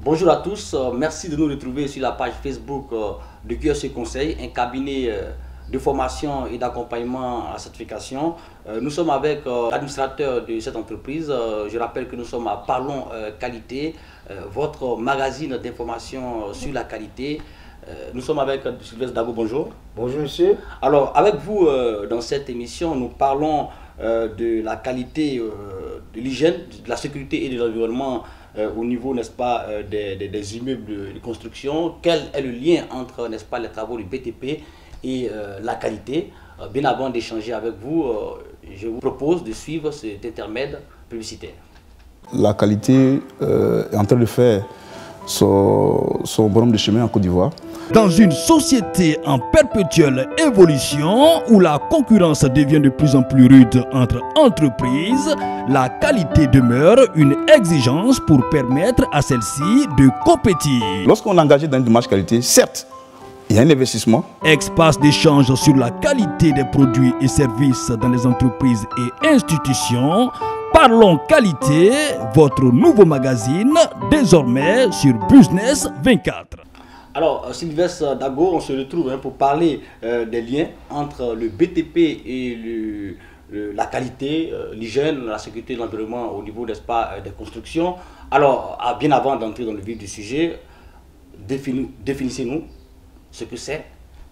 Bonjour à tous, merci de nous retrouver sur la page Facebook de QSE Conseil, un cabinet de formation et d'accompagnement à la certification. Nous sommes avec l'administrateur de cette entreprise. Je rappelle que nous sommes à Parlons Qualité, votre magazine d'information sur la qualité. Nous sommes avec Sylvestre Dago, bonjour. Bonjour monsieur. Alors avec vous, dans cette émission, nous parlons de la qualité, de l'hygiène, de la sécurité et de l'environnement au niveau, n'est-ce pas, des immeubles de construction. Quel est le lien entre, n'est-ce pas, les travaux du BTP et la qualité? Bien avant d'échanger avec vous, je vous propose de suivre cet intermède publicitaire. La qualité est en train de faire son bonhomme de chemin en Côte d'Ivoire. Dans une société en perpétuelle évolution où la concurrence devient de plus en plus rude entre entreprises, la qualité demeure une exigence pour permettre à celle-ci de compétir. Lorsqu'on est engagé dans une démarche qualité, certes, il y a un investissement. Espace d'échange sur la qualité des produits et services dans les entreprises et institutions. Parlons Qualité, votre nouveau magazine, désormais sur Business 24. Alors, Sylvestre Dago, on se retrouve pour parler des liens entre le BTP et la qualité, l'hygiène, la sécurité de l'environnement au niveau, n'est-ce pas, des constructions. Alors, bien avant d'entrer dans le vif du sujet, définissez-nous ce que c'est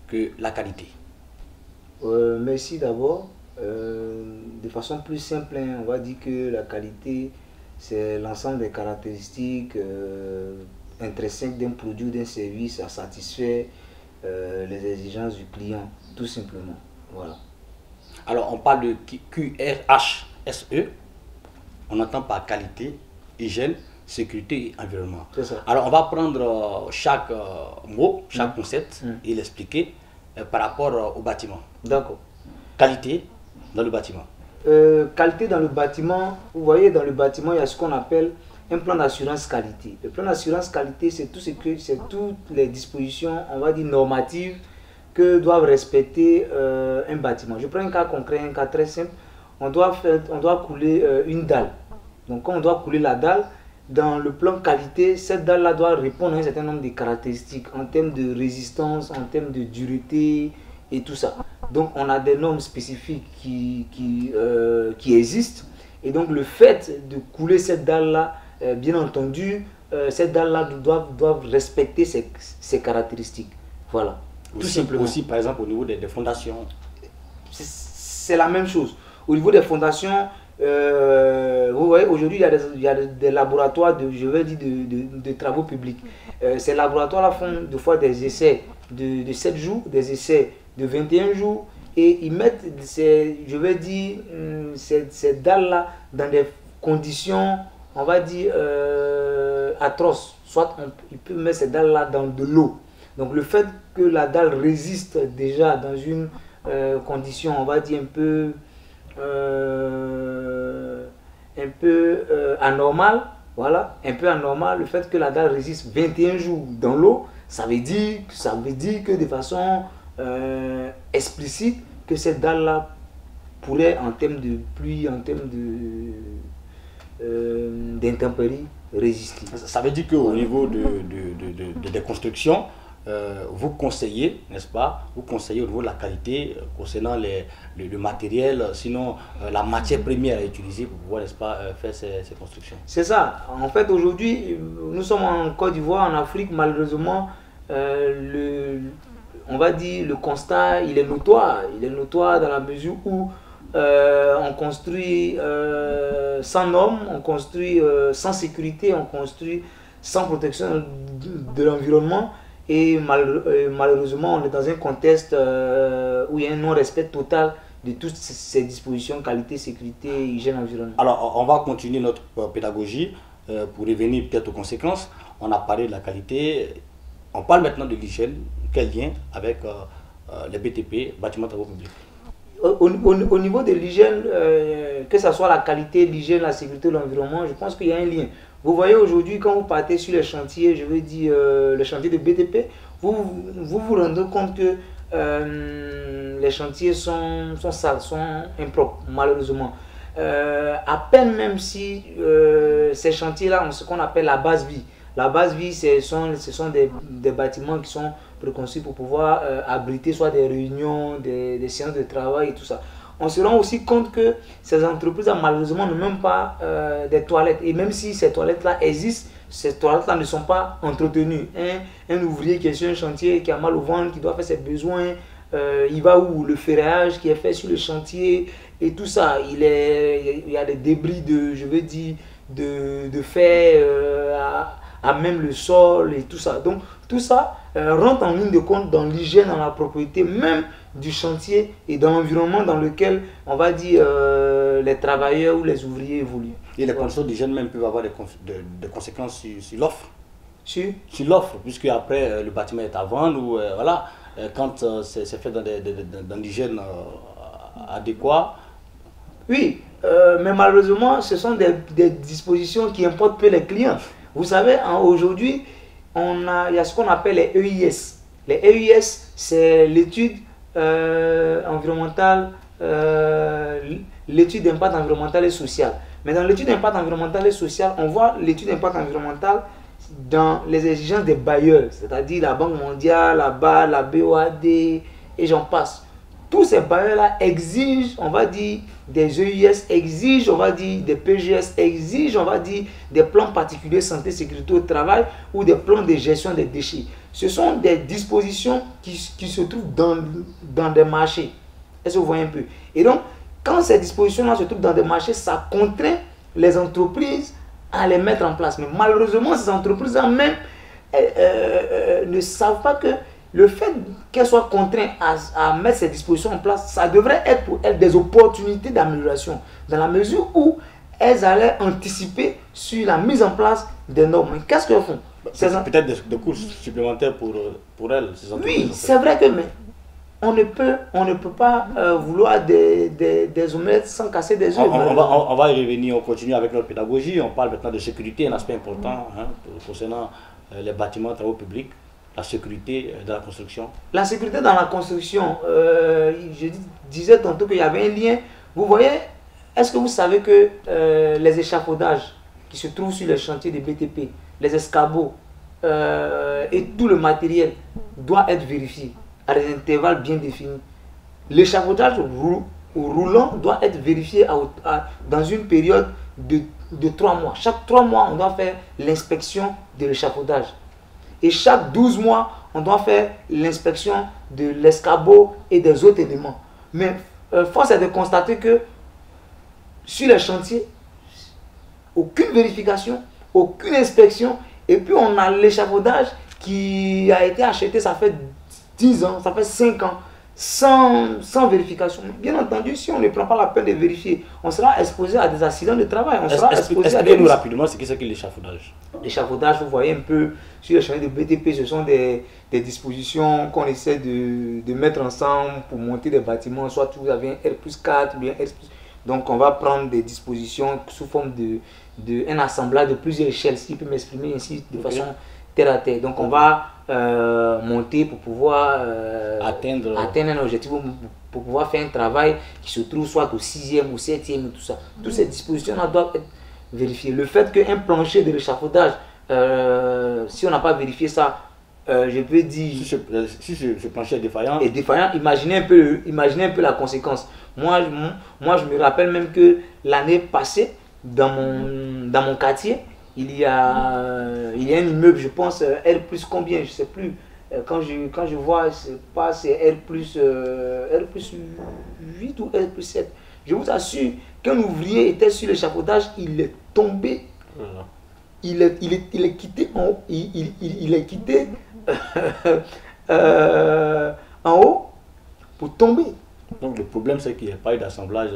que la qualité. Merci d'abord. De façon plus simple, on va dire que la qualité, c'est l'ensemble des caractéristiques intrinsèques d'un produit ou d'un service à satisfaire les exigences du client, tout simplement. Voilà. Alors, on parle de QRHSE, on entend par qualité, hygiène, sécurité et environnement. C'est ça. Alors, on va prendre chaque mot, chaque concept et l'expliquer par rapport au bâtiment. D'accord. Qualité dans le bâtiment. Qualité dans le bâtiment, vous voyez, dans le bâtiment, il y a ce qu'on appelle un plan d'assurance qualité. Le plan d'assurance qualité, c'est toutes les dispositions, on va dire, normatives que doivent respecter un bâtiment. Je prends un cas concret, un cas très simple. On doit couler une dalle. Donc, quand on doit couler la dalle, dans le plan qualité, cette dalle-là doit répondre à un certain nombre de caractéristiques en termes de résistance, en termes de dureté et tout ça. Donc, on a des normes spécifiques qui existent. Et donc, le fait de couler cette dalle-là, bien entendu, cette dalle-là doivent respecter ces caractéristiques. Voilà. Tout simplement. Aussi, par exemple, au niveau des fondations. C'est la même chose. Au niveau des fondations, vous voyez, aujourd'hui, il y a des laboratoires de travaux publics. Ces laboratoires-là font des fois des essais de 7 jours, des essais de 21 jours, et ils mettent ces dalles-là dans des conditions, on va dire, atroces. Soit ils peuvent mettre ces dalles-là dans de l'eau. Donc le fait que la dalle résiste déjà dans une condition, on va dire, un peu anormale, voilà, un peu anormal, le fait que la dalle résiste 21 jours dans l'eau, ça veut dire que de façon explicite, que cette dalle-là pourrait, en termes de pluie, en termes d'intempéries, résister. Ça veut dire qu'au niveau des constructions, vous conseillez, n'est-ce pas, vous conseillez au niveau de la qualité concernant le matériel, sinon la matière première à utiliser pour pouvoir, n'est-ce pas, faire ces constructions. C'est ça. En fait, aujourd'hui, nous sommes en Côte d'Ivoire, en Afrique, malheureusement, on va dire, le constat, il est notoire. Il est notoire dans la mesure où on construit sans normes, on construit sans sécurité, on construit sans protection de l'environnement. Et malheureusement, on est dans un contexte où il y a un non-respect total de toutes ces dispositions, qualité, sécurité, hygiène, environnement. Alors, on va continuer notre pédagogie pour revenir peut-être aux conséquences. On a parlé de la qualité, on parle maintenant de l'hygiène. Quel lien avec les BTP, bâtiments travaux publics? Au niveau de l'hygiène, que ce soit la qualité, l'hygiène, la sécurité, l'environnement, je pense qu'il y a un lien. Vous voyez aujourd'hui, quand vous partez sur les chantiers, je veux dire les chantiers de BTP, vous vous rendez compte que les chantiers sont sales, sont impropres, malheureusement. À peine même si ces chantiers-là ont ce qu'on appelle la base vie. La base vie, ce sont des bâtiments qui sont préconçus pour pouvoir abriter soit des réunions, des séances de travail et tout ça. On se rend aussi compte que ces entreprises, malheureusement, n'ont même pas des toilettes. Et même si ces toilettes-là existent, ces toilettes-là ne sont pas entretenues. Un ouvrier qui est sur un chantier, qui a mal au ventre, qui doit faire ses besoins, il va où? Le ferraillage qui est fait sur le chantier et tout ça. Il y a des débris de fer à même le sol et tout ça. Donc tout ça rentre en ligne de compte dans l'hygiène, dans la propriété même du chantier et dans l'environnement dans lequel on va dire les travailleurs ou les ouvriers évoluent. Et les conditions d'hygiène même peuvent avoir des conséquences sur l'offre. Sur l'offre, puisque après le bâtiment est à vendre ou voilà, quand c'est fait dans l'hygiène adéquate. Oui, mais malheureusement, ce sont des dispositions qui importent peu les clients. Vous savez, aujourd'hui, il y a ce qu'on appelle les EIS. Les EIS, c'est l'étude environnementale, l'étude d'impact environnemental et social. Mais dans l'étude d'impact environnemental et social, on voit l'étude d'impact environnemental dans les exigences des bailleurs, c'est-à-dire la Banque mondiale, la BAD, la BOAD et j'en passe. Tous ces bailleurs-là exigent, on va dire, des EIS, exigent, on va dire, des PGS, exigent, on va dire, des plans particuliers santé, sécurité au travail ou des plans de gestion des déchets. Ce sont des dispositions qui se trouvent dans des marchés. Est-ce que vous voyez un peu? Et donc, quand ces dispositions-là se trouvent dans des marchés, ça contraint les entreprises à les mettre en place. Mais malheureusement, ces entreprises-là même ne savent pas que le fait qu'elles soient contraintes à mettre ces dispositions en place, ça devrait être pour elles des opportunités d'amélioration, dans la mesure où elles allaient anticiper sur la mise en place des normes. Mais qu'est-ce qu'elles font? Peut-être des coûts supplémentaires pour elles. Ces entreprises, oui, c'est vrai que mais on ne peut pas vouloir des omelettes sans casser des œufs. On va y revenir, on continue avec notre pédagogie. On parle maintenant de sécurité, un aspect important concernant les bâtiments, travaux publics. La sécurité dans la construction. La sécurité dans la construction, je disais tantôt qu'il y avait un lien. Vous voyez, est-ce que vous savez que les échafaudages qui se trouvent sur les chantiers des BTP, les escabeaux et tout le matériel doit être vérifié à des intervalles bien définis. L'échafaudage roulant doit être vérifié dans une période de 3 mois. Chaque 3 mois, on doit faire l'inspection de l'échafaudage. Et chaque 12 mois, on doit faire l'inspection de l'escabeau et des autres éléments. Mais force est de constater que sur les chantiers, aucune vérification, aucune inspection. Et puis on a l'échafaudage qui a été acheté, ça fait 10 ans, ça fait 5 ans, sans vérification. Bien entendu, si on ne prend pas la peine de vérifier, on sera exposé à des accidents de travail. On sera exposé à des... Expliquez-nous rapidement ce qu'est l'échafaudage. L'échafaudage, vous voyez un peu sur les chantiers de BTP, ce sont des dispositions qu'on essaie de mettre ensemble pour monter des bâtiments. Soit vous avez un R+4, bien R+. Donc on va prendre des dispositions sous forme un assemblage de plusieurs échelles, si je peux m'exprimer ainsi de façon terre à terre. Donc on va monter pour pouvoir atteindre un objectif, pour pouvoir faire un travail qui se trouve soit au 6e ou 7e et tout ça. Toutes ces dispositions-là doivent être vérifiées. Le fait qu'un plancher de l'échafaudage, si on n'a pas vérifié ça, je peux dire... Si ce plancher est défaillant... Imaginez un peu la conséquence. Moi, je me rappelle même que l'année passée, dans mon quartier, il y a un immeuble, je pense, R plus combien, je ne sais plus. Quand je vois, c'est R plus 8 ou R plus 7. Je vous assure qu'un ouvrier était sur l'échafaudage, il est tombé. Il est quitté en haut. Il est quitté en haut pour tomber. Donc le problème, c'est qu'il n'y a pas eu d'assemblage.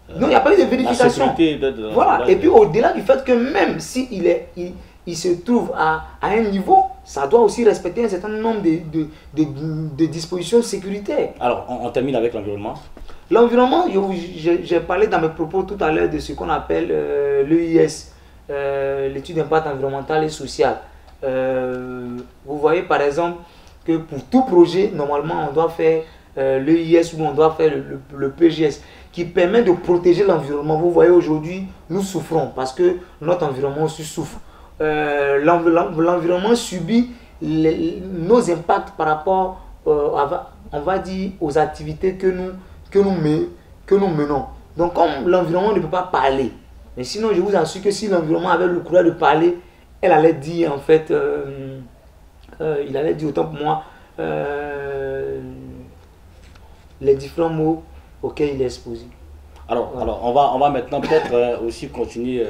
Non, il n'y a pas eu de vérification. Voilà. Et puis au-delà du fait que même s'il il se trouve à un niveau, ça doit aussi respecter un certain nombre de dispositions sécuritaires. Alors, on termine avec l'environnement. L'environnement, j'ai parlé dans mes propos tout à l'heure de ce qu'on appelle l'EIS, l'étude d'impact environnemental et social. Vous voyez par exemple que pour tout projet, normalement, on doit faire l'EIS ou on doit faire le PGS qui permet de protéger l'environnement. Vous voyez aujourd'hui, nous souffrons parce que notre environnement aussi souffre. l'environnement subit nos impacts par rapport, on va dire, aux activités que nous menons. Donc comme l'environnement ne peut pas parler, mais sinon je vous assure que si l'environnement avait le courage de parler, elle allait dire en fait, il allait dire autant pour moi les différents mots auxquels il est exposé. Alors, Voilà. alors on va maintenant peut-être aussi continuer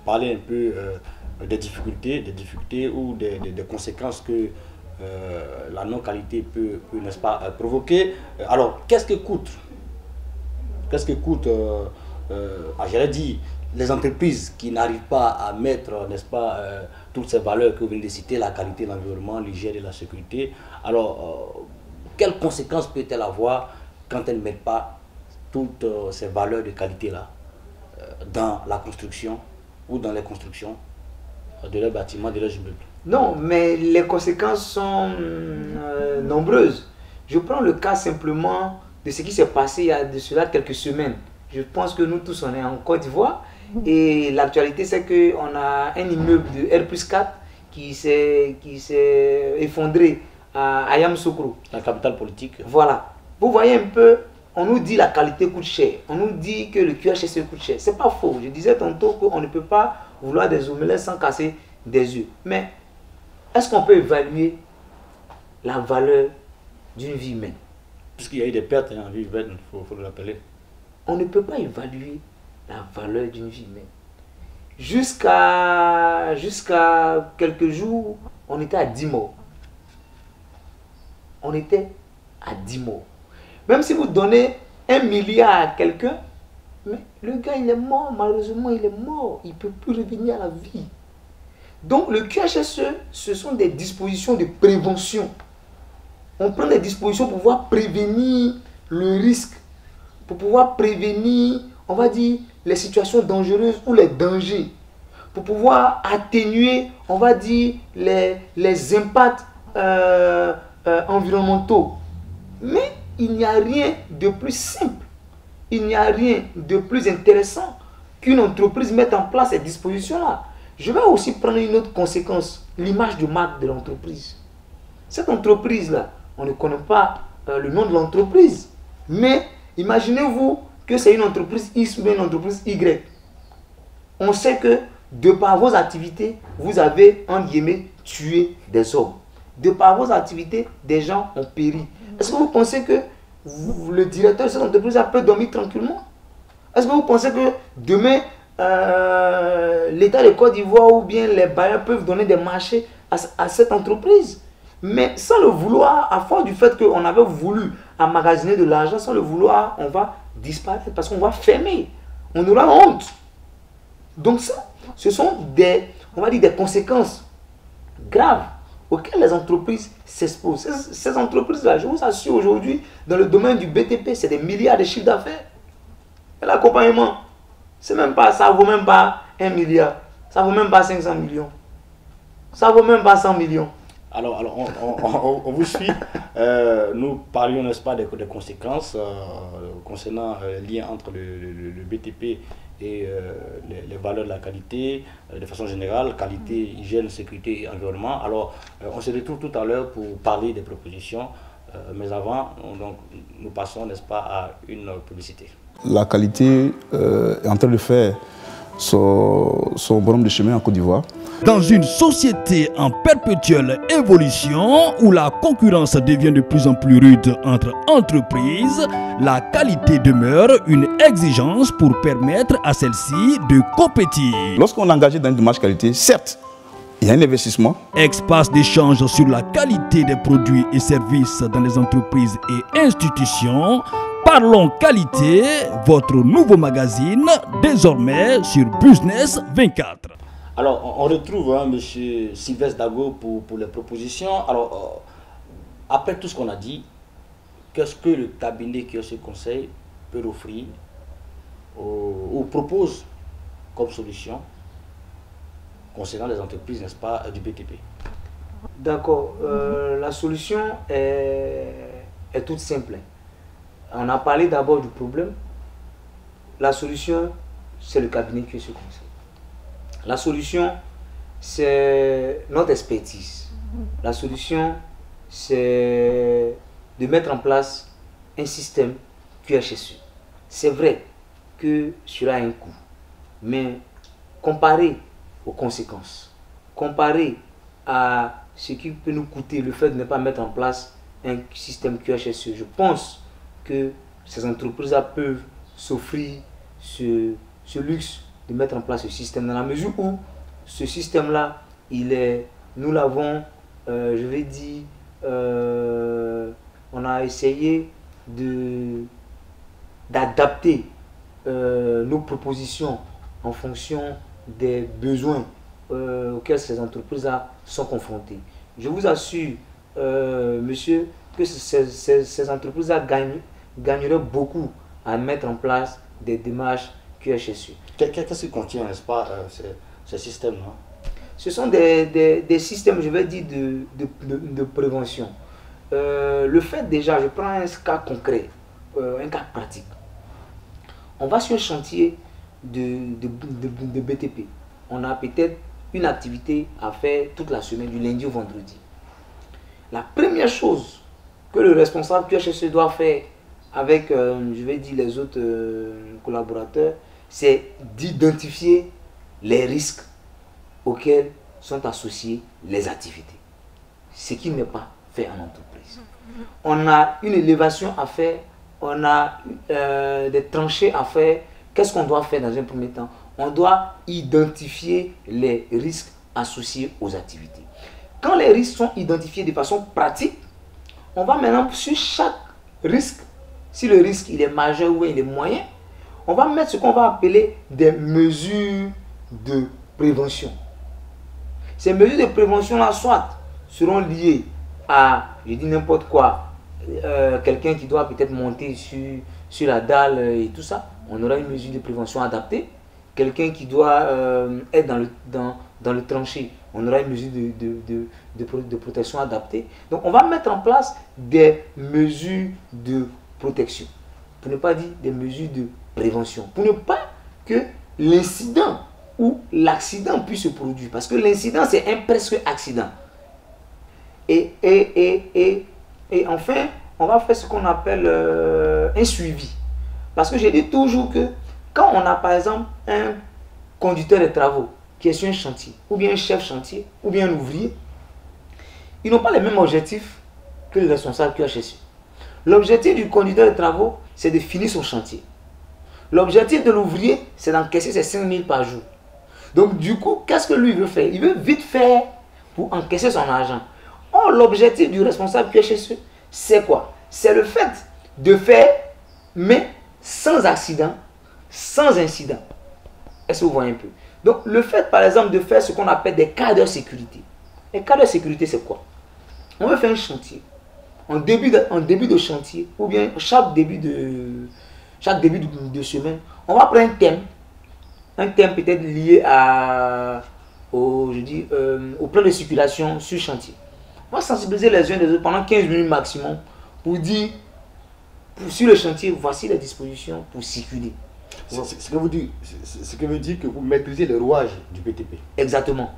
parler un peu des difficultés ou des conséquences que la non-qualité peut n'est-ce pas, provoquer. Alors, qu'est-ce que coûte j'allais dire, les entreprises qui n'arrivent pas à mettre, n'est-ce pas, toutes ces valeurs que vous venez de citer, la qualité, l'environnement, l'hygiène et la sécurité. Alors, quelles conséquences peut-elle avoir quand elles ne mettent pas toutes ces valeurs de qualité-là dans la construction ou dans les constructions de leurs bâtiments, de leurs immeubles? Non, mais les conséquences sont nombreuses. Je prends le cas simplement de ce qui s'est passé il y a de cela quelques semaines. Je pense que nous tous, on est en Côte d'Ivoire. Et l'actualité, c'est qu'on a un immeuble de R+4 qui s'est effondré à Yamoussoukro. La capitale politique. Voilà. Vous voyez un peu, on nous dit la qualité coûte cher. On nous dit que le QHSE coûte cher. C'est pas faux. Je disais tantôt qu'on ne peut pas vouloir des omelettes sans casser des yeux. Mais est-ce qu'on peut évaluer la valeur d'une vie humaine? Puisqu'il y a eu des pertes en vie humaine, il faut le rappeler. On ne peut pas évaluer la valeur d'une vie humaine. Jusqu'à quelques jours, on était à 10 morts. On était à 10 morts. Même si vous donnez 1 milliard à quelqu'un, mais le gars il est mort, malheureusement il est mort. Il ne peut plus revenir à la vie. Donc le QHSE, ce sont des dispositions de prévention. On prend des dispositions pour pouvoir prévenir le risque, pour pouvoir prévenir, on va dire, les situations dangereuses ou les dangers, pour pouvoir atténuer, on va dire, les impacts environnementaux. Mais il n'y a rien de plus simple, il n'y a rien de plus intéressant qu'une entreprise mette en place ces dispositions-là. Je vais aussi prendre une autre conséquence, l'image de marque de l'entreprise. Cette entreprise-là, on ne connaît pas le nom de l'entreprise, mais imaginez-vous que c'est une entreprise X ou une entreprise Y. On sait que de par vos activités, vous avez, entre guillemets, tué des hommes. De par vos activités, des gens ont péri. Est-ce que vous pensez que le directeur de cette entreprise peut dormir tranquillement? Est-ce que vous pensez que demain, l'État de Côte d'Ivoire ou bien les bailleurs peuvent donner des marchés à cette entreprise? Mais sans le vouloir, à force du fait qu'on avait voulu emmagasiner de l'argent, sans le vouloir, on va disparaître parce qu'on va fermer. On aura honte. Donc ça, ce sont des, on va dire, des conséquences graves auxquelles les entreprises s'exposent. Ces entreprises-là, je vous assure, aujourd'hui, dans le domaine du BTP, c'est des milliards de chiffres d'affaires. Et l'accompagnement, c'est même pas, ça vaut même pas 1 milliard. Ça vaut même pas 500 millions. Ça vaut même pas 100 millions. Alors on vous suit. Nous parlions, n'est-ce pas, des conséquences concernant le lien entre le BTP et les valeurs de la qualité, de façon générale, qualité, hygiène, sécurité et environnement. Alors, on se retrouve tout à l'heure pour parler des propositions, mais avant, donc, nous passons, n'est-ce pas, à une publicité. La qualité est en train de faire son bonhomme de chemin en Côte d'Ivoire. Dans une société en perpétuelle évolution où la concurrence devient de plus en plus rude entre entreprises, la qualité demeure une exigence pour permettre à celle-ci de compétir. Lorsqu'on est engagé dans une démarche qualité, certes, il y a un investissement. Espace d'échange sur la qualité des produits et services dans les entreprises et institutions. Parlons qualité, votre nouveau magazine, désormais sur Business 24. Alors, on retrouve M. Sylvestre Dago pour les propositions. Alors, après tout ce qu'on a dit, qu'est-ce que le cabinet qui a ce conseil peut offrir ou propose comme solution concernant les entreprises, n'est-ce pas, du BTP? D'accord. La solution est toute simple. On a parlé d'abord du problème. La solution, c'est le cabinet qui est ce conseil. La solution, c'est notre expertise. La solution, c'est de mettre en place un système QHSE. C'est vrai que cela a un coût, mais comparé aux conséquences, comparé à ce qui peut nous coûter le fait de ne pas mettre en place un système QHSE, je pense que ces entreprises-là peuvent s'offrir ce luxe de mettre en place ce système, dans la mesure où ce système-là, nous l'avons, je vais dire, on a essayé d'adapter nos propositions en fonction des besoins auxquels ces entreprises-là sont confrontées. Je vous assure, monsieur, que ces entreprises-là gagneraient beaucoup à mettre en place des démarches QHSE. Qu'est-ce qui contient, n'est-ce pas, ces systèmes-là? Ce sont des systèmes, je vais dire, de prévention. Le fait déjà, je prends un cas concret, un cas pratique. On va sur un chantier de BTP. On a peut-être une activité à faire toute la semaine, du lundi au vendredi. La première chose que le responsable QHSE doit faire avec, je vais dire, les autres collaborateurs, c'est d'identifier les risques auxquels sont associées les activités. Ce qui n'est pas fait en entreprise. On a une élévation à faire, on a des tranchées à faire. Qu'est-ce qu'on doit faire dans un premier temps? On doit identifier les risques associés aux activités. Quand les risques sont identifiés de façon pratique, on va maintenant sur chaque risque, si le risque il est majeur ou il est moyen, on va mettre ce qu'on va appeler des mesures de prévention. Ces mesures de prévention-là, soit seront liées à, je dis n'importe quoi, quelqu'un qui doit peut-être monter sur la dalle et tout ça, on aura une mesure de prévention adaptée. Quelqu'un qui doit être dans le tranché, on aura une mesure de protection adaptée. Donc on va mettre en place des mesures de protection, pour ne pas dire des mesures de prévention, pour ne pas que l'incident ou l'accident puisse se produire. Parce que l'incident, c'est un presque accident. Et enfin, on va faire ce qu'on appelle un suivi. Parce que je dis toujours que quand on a par exemple un conducteur de travaux qui est sur un chantier, ou bien un chef chantier, ou bien un ouvrier, ils n'ont pas les mêmes objectifs que le responsable QHSE. L'objectif du conducteur de travaux, c'est de finir son chantier. L'objectif de l'ouvrier, c'est d'encaisser ses 5 000 par jour. Donc du coup, qu'est-ce que lui veut faire? Il veut vite faire pour encaisser son argent. Or, l'objectif du responsable QHSE, c'est quoi? C'est le fait de faire, mais sans accident, sans incident. Est-ce que vous voyez un peu? Donc, le fait, par exemple, de faire ce qu'on appelle des cadres de sécurité. Les cadres de sécurité, c'est quoi? On veut faire un chantier. En début de chantier, ou bien chaque début de semaine, on va prendre un thème peut-être lié au plan de circulation sur chantier. On va sensibiliser les uns des autres pendant 15 minutes maximum pour dire, sur le chantier, voici les dispositions pour circuler. Ce que veut dire que vous maîtrisez le rouage du BTP. Exactement.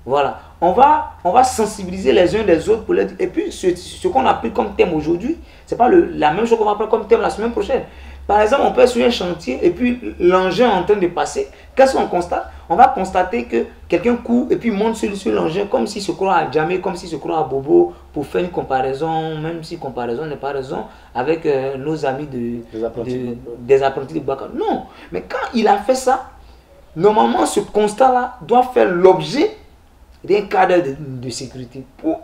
Voilà. On va sensibiliser les uns des autres pour les... Et puis, ce qu'on a pris comme thème aujourd'hui, ce n'est pas la même chose qu'on va prendre comme thème la semaine prochaine. Par exemple, on peut être sur un chantier et puis l'engin est en train de passer. Qu'est-ce qu'on constate? On va constater que quelqu'un court et puis monte sur l'engin comme s'il se croit à Djamé, comme s'il se croit à Bobo, pour faire une comparaison, même si comparaison n'est pas raison, avec nos amis des apprentis de Bakar. Non, mais quand il a fait ça, normalement ce constat-là doit faire l'objet d'un cadre de sécurité pour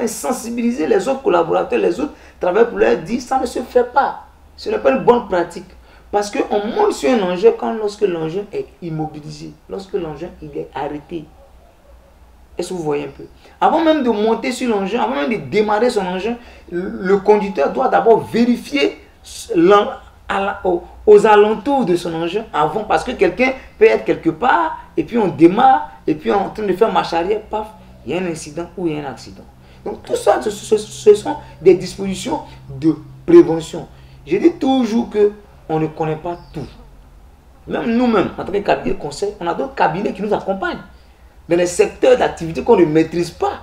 sensibiliser les autres collaborateurs, les autres travailleurs, pour leur dire ça ne se fait pas. Ce n'est pas une bonne pratique. Parce qu'on monte sur un engin lorsque l'engin est immobilisé, lorsque l'engin est arrêté. Est-ce que vous voyez un peu? Avant même de monter sur l'engin, avant même de démarrer son engin, le conducteur doit d'abord vérifier aux alentours de son engin avant. Parce que quelqu'un peut être quelque part, et puis on démarre, et puis on est en train de faire marche arrière, paf, il y a un incident ou il y a un accident. Donc tout ça, ce sont des dispositions de prévention. Je dis toujours qu'on ne connaît pas tout. Même nous-mêmes, en tant que cabinet de conseil, on a d'autres cabinets qui nous accompagnent dans les secteurs d'activité qu'on ne maîtrise pas.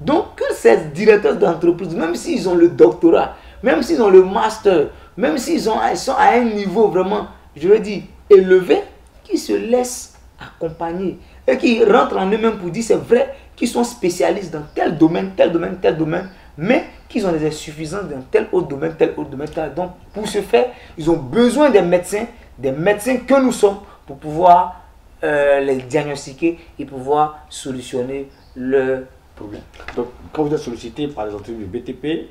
Donc, que ces directeurs d'entreprise, même s'ils ont le doctorat, même s'ils ont le master, même s'ils sont à un niveau vraiment, je veux dire, élevé, qu'ils se laissent accompagner et qui rentrent en eux-mêmes pour dire c'est vrai qu'ils sont spécialistes dans tel domaine, tel domaine, tel domaine, mais qu'ils ont des insuffisances dans tel autre domaine, tel autre domaine. Donc, pour ce faire, ils ont besoin des médecins que nous sommes pour pouvoir les diagnostiquer et pouvoir solutionner leurs problèmes. Donc, quand vous êtes sollicité par les entreprises de BTP,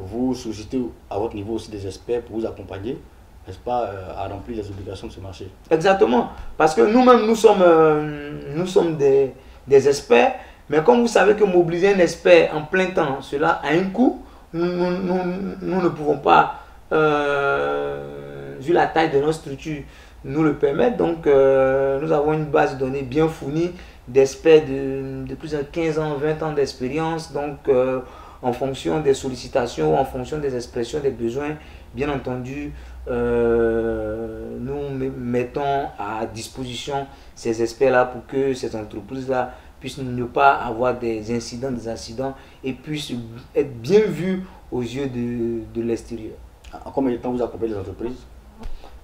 vous sollicitez à votre niveau aussi des experts pour vous accompagner, n'est-ce pas, à remplir les obligations de ce marché. Exactement. Parce que nous-mêmes, nous sommes des experts, mais comme vous savez que mobiliser un expert en plein temps, cela a un coût, nous ne pouvons pas, vu la taille de notre structure, nous le permettre. Donc, nous avons une base de données bien fournie d'experts de plus de 15 ans, 20 ans d'expérience. Donc, en fonction des sollicitations, en fonction des expressions, des besoins, bien entendu, nous mettons à disposition ces experts-là pour que ces entreprises-là puissent ne pas avoir des incidents, des accidents et puissent être bien vues aux yeux de l'extérieur. En combien de temps vous accompagnez les entreprises?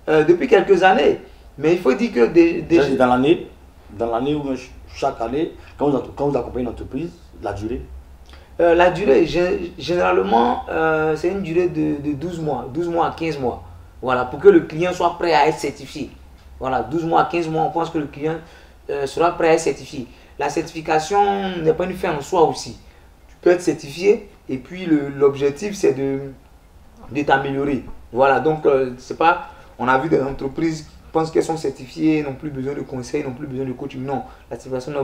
Depuis quelques années. Mais il faut dire que déjà dans l'année ou chaque année, quand vous accompagnez une entreprise, la durée? La durée, généralement, c'est une durée de 12 mois à 15 mois. Voilà, pour que le client soit prêt à être certifié. Voilà, 12 mois à 15 mois, on pense que le client sera prêt à être certifié. La certification n'est pas une fin en soi aussi. Tu peux être certifié et puis l'objectif, c'est de t'améliorer. Voilà, donc, c'est pas, on a vu des entreprises qui pensent qu'elles sont certifiées, n'ont plus besoin de conseils, n'ont plus besoin de coaching. Non, la certification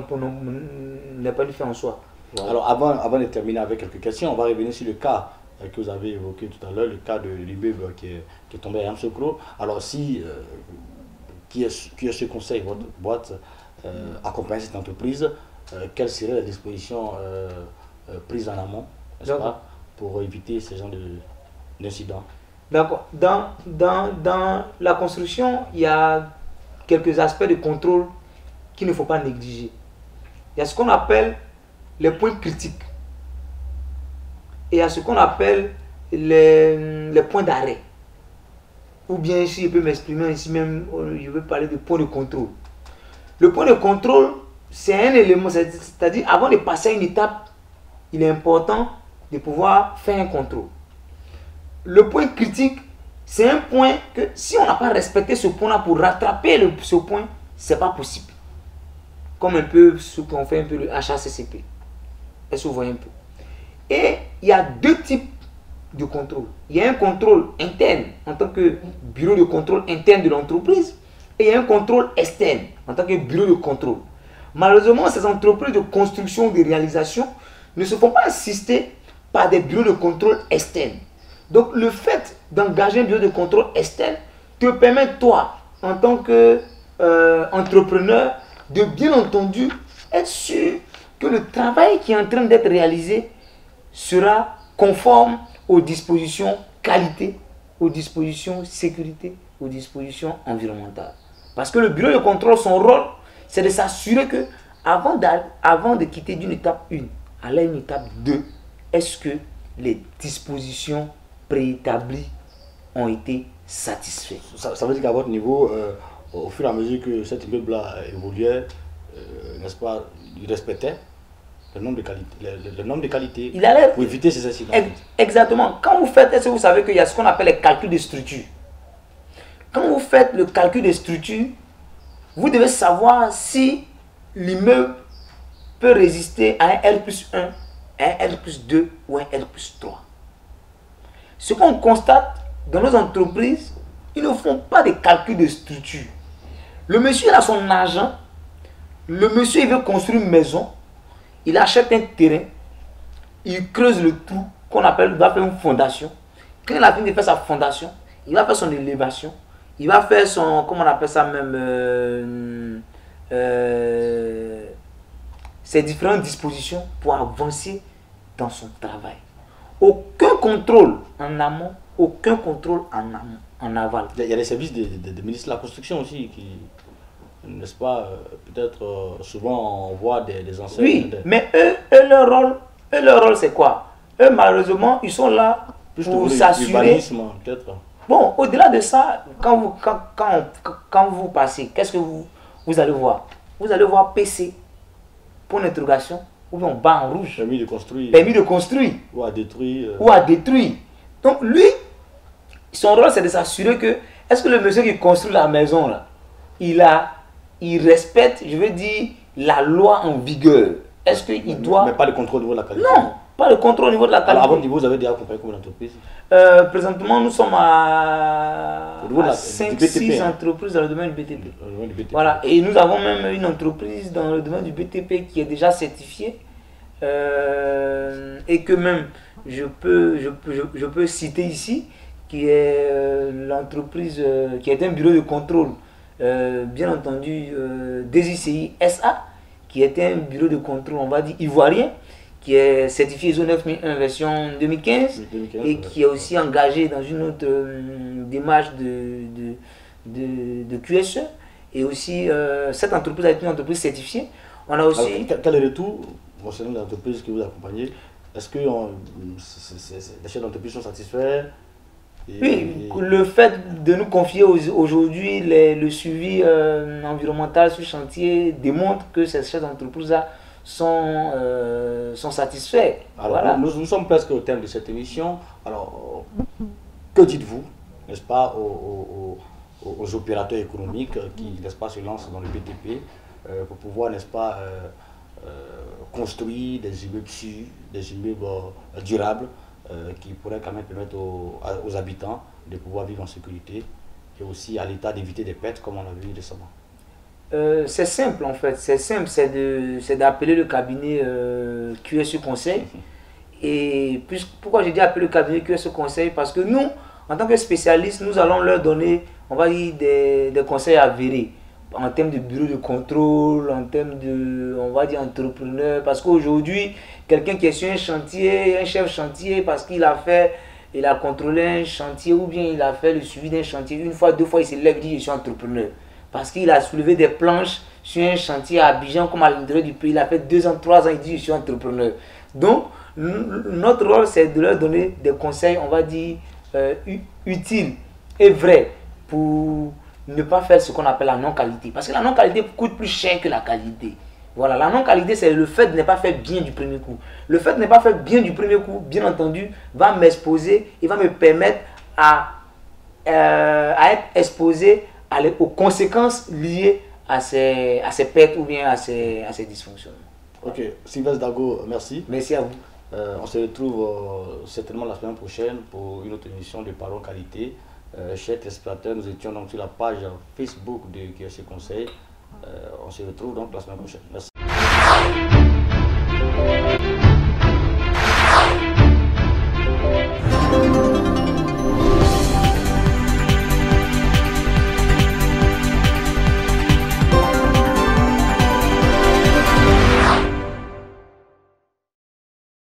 n'est pas une fin en soi. Voilà. Alors, avant de terminer avec quelques questions, on va revenir sur le cas que vous avez évoqué tout à l'heure, le cas de l'immeuble qui est tombé à Yamoussoukro. Alors, qui est ce conseil, votre boîte, accompagner cette entreprise, quelles seraient les dispositions prises en amont, n'est-ce pas, pour éviter ce genre d'incidents? D'accord. Dans la construction, il y a quelques aspects de contrôle qu'il ne faut pas négliger. Il y a ce qu'on appelle les points critiques. Et il y a ce qu'on appelle les points d'arrêt. Ou bien ici, je peux m'exprimer ici même, je veux parler de points de contrôle. Le point de contrôle, c'est un élément, c'est-à-dire avant de passer à une étape, il est important de pouvoir faire un contrôle. Le point critique, c'est un point que si on n'a pas respecté ce point-là pour rattraper ce point, ce n'est pas possible. Comme un peu ce qu'on fait un peu le HACCP. Est-ce que vous voyez un peu? Et il y a deux types de contrôle. Il y a un contrôle interne en tant que bureau de contrôle interne de l'entreprise et il y a un contrôle externe en tant que bureau de contrôle. Malheureusement, ces entreprises de construction, de réalisation ne se font pas assister par des bureaux de contrôle externes. Donc, le fait d'engager un bureau de contrôle externe te permet, toi, en tant qu'entrepreneur, de bien entendu être sûr que le travail qui est en train d'être réalisé sera conforme aux dispositions qualité, aux dispositions sécurité, aux dispositions environnementales. Parce que le bureau de contrôle, son rôle, c'est de s'assurer que avant de quitter d'une étape 1 à une étape 2, est-ce que les dispositions préétablies ont été satisfaites? Ça veut dire qu'à votre niveau, au fur et à mesure que cet immeuble-là évoluait, n'est-ce pas, il respectait le nombre de qualités pour éviter ces incidents. Exactement. Quand vous faites, est-ce que vous savez qu'il y a ce qu'on appelle les calculs de structure? Quand vous faites le calcul de structure, vous devez savoir si l'immeuble peut résister à un R+1, un R+2 ou un R+3. Ce qu'on constate dans nos entreprises, ils ne font pas de calcul de structure. Le monsieur il a son argent, le monsieur il veut construire une maison, il achète un terrain, il creuse le trou qu'on appelle, il va faire une fondation. Quand il a fini de faire sa fondation, il va faire son élévation, il va faire son, comment on appelle ça même, ses différentes dispositions pour avancer dans son travail. Aucun contrôle en amont, aucun contrôle en en aval. Il y a des services de ministre de la Construction aussi qui, n'est-ce pas, peut-être souvent on voit des anciens. Oui, mais eux, leur rôle c'est quoi? Eux, malheureusement, ils sont là pour s'assurer. Bon, au-delà de ça, quand vous passez, qu'est-ce que vous allez voir? Vous allez voir PC, pour l'interrogation, ou bien bas en rouge. Permis de construire. Permis de construire. Ou à détruire. Ou à détruire. Donc lui, son rôle c'est de s'assurer que, est-ce que le monsieur qui construit la maison là, il respecte, je veux dire, la loi en vigueur. Est-ce qu'il doit... Mais pas le contrôle au niveau de la qualité. Non, pas le contrôle au niveau de la qualité. Alors, à votre niveau, vous avez déjà accompagné combien d'entreprises? Présentement, nous sommes à 5-6 entreprises dans le domaine du BTP. Voilà, et nous avons même une entreprise dans le domaine du BTP qui est déjà certifiée et que même je peux citer ici, qui est l'entreprise qui est un bureau de contrôle, bien entendu DSICI SA, qui est un bureau de contrôle, on va dire, ivoirien, qui est certifié ISO 9001 version 2015 et qui est aussi engagé dans une autre démarche de QSE. Et aussi, cette entreprise est une entreprise certifiée. On a aussi... Alors, quel est le retour concernant l'entreprise que vous accompagnez? Est-ce que les chefs d'entreprise sont satisfaits? Oui, le fait de nous confier aujourd'hui le suivi environnemental sur chantier démontre que ces chefs d'entreprise-là sont satisfaits. Alors, voilà. Nous sommes presque au terme de cette émission. Alors, que dites-vous, n'est-ce pas, aux opérateurs économiques qui, n'est-ce pas, se lancent dans le BTP pour pouvoir, n'est-ce pas, construire des immeubles sûrs, des immeubles durables qui pourraient quand même permettre aux habitants de pouvoir vivre en sécurité et aussi à l'État d'éviter des pertes comme on l'a vu récemment? C'est simple en fait, c'est d'appeler le cabinet QSE Conseil. Et pourquoi j'ai dit appeler le cabinet QSE Conseil? Parce que nous, en tant que spécialistes, nous allons leur donner, on va dire, des conseils avérés en termes de bureau de contrôle, en termes de, on va dire, entrepreneur. Parce qu'aujourd'hui, quelqu'un qui est sur un chantier, un chef chantier, parce qu'il a contrôlé un chantier ou bien il a fait le suivi d'un chantier, une fois, deux fois, il se lève et dit je suis entrepreneur. Parce qu'il a soulevé des planches sur un chantier à Abidjan, comme à l'intérieur du pays. Il a fait 2 ans, 3 ans, il dit je suis entrepreneur. Donc, notre rôle, c'est de leur donner des conseils, on va dire, utiles et vrais pour ne pas faire ce qu'on appelle la non-qualité. Parce que la non-qualité coûte plus cher que la qualité. Voilà, la non-qualité, c'est le fait de ne pas faire bien du premier coup. Le fait de ne pas faire bien du premier coup, bien entendu, va m'exposer et va me permettre à être exposé aux conséquences liées à ces pertes ou bien à ces dysfonctionnements. Ok, Sylvestre Dago, merci. Merci à vous. On se retrouve certainement la semaine prochaine pour une autre émission de Parlons Qualité. Chers téléspectateurs, nous étions donc sur la page Facebook de QSE Conseil. On se retrouve donc la semaine prochaine. Merci.